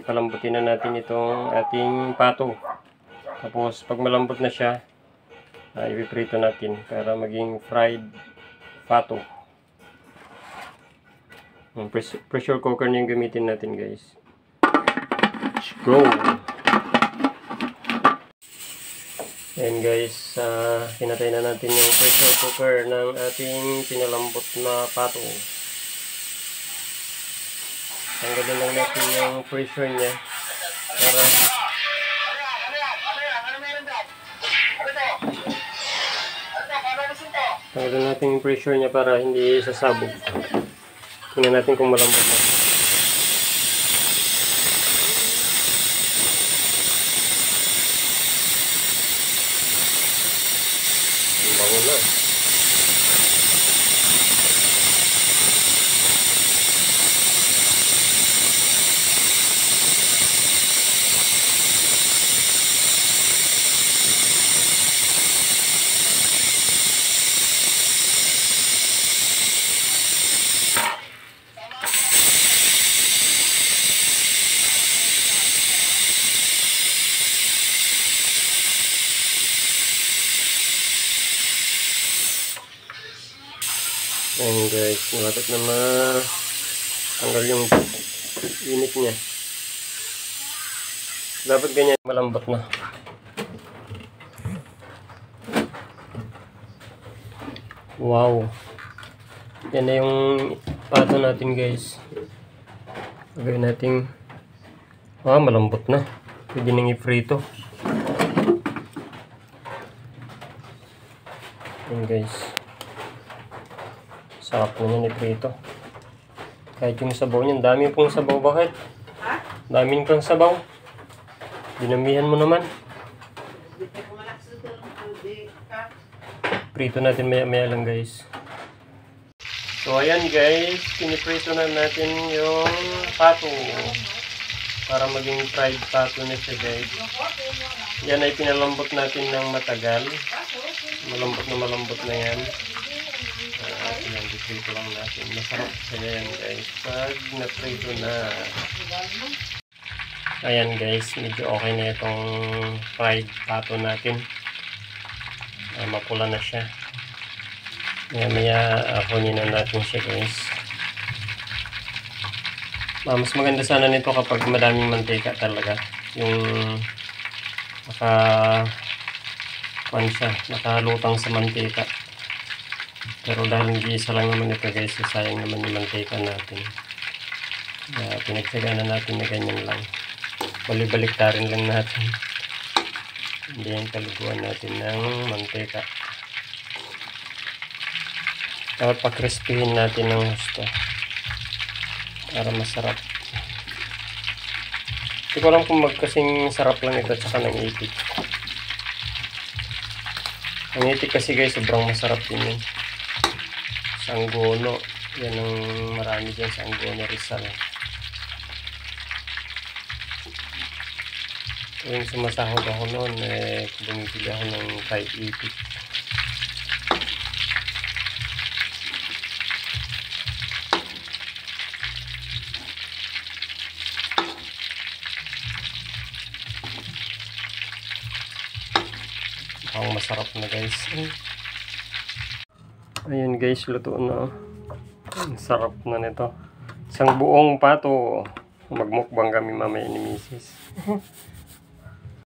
Palambutin na natin itong ating pato. Tapos pag malambot na siya, ipiprito natin para maging fried pato. Pressure cooker na yung gamitin natin, guys. Let's go! Ayan guys, hinatay na natin yung pressure cooker ng ating pinalambot na pato. Tanggalin lang natin yung pressure niya para tanggalin natin yung pressure niya para hindi sasabog. Tingnan natin kung malambot na. Bango na. Ayan guys, malapit na matanggal yung init niya. Dapat ganyan, malambot na. Wow! Yan na yung pato natin guys. Lagay natin. Malambot na. Pwede nang i-prito. Ayan guys. Sarap na yan i-prito. Kahit yung sabaw niyan, dami pong sabaw. Bakit? Daming pang sabaw. Dinamihan mo naman. Prito natin maya-maya lang guys. So ayan guys, piniprito na natin yung pato. Para maging fried pato na siya guys. Yan ay pinalambot natin ng matagal. Malambot na yan. Ayan, diprito lang natin. Masarap siya yan guys pag naprito na. Ayan guys, medyo okay na itong fried pato natin. Mapula na siya. Maya kunin na natin siya guys. Mas maganda sana nito kapag madaming mantika talaga. Yung nakalutang sa mantika. Pero dahil hindi isa lang naman ito guys, sayang naman yung mantika natin. Pinagtsagaan na natin na ganyan lang. Balik-baliktarin lang natin. Hindi yan kaluguan natin ng mantika. Dapat pa-crispyhin natin ng gusto para masarap. Hindi ko alam kung magkasing sarap lang ito at saka ng itik. Ang itik kasi guys, sobrang masarap din yun. Sanggono. Yan ang marami dyan, Sanggono Rizal. Yung sumasahod ako noon, bumibili ako ng fried itik. Ang masarap na guys. Ayun guys, luto na. Ang sarap na nito. Isang buong pato. Magmukbang kami mamaya ni Mrs.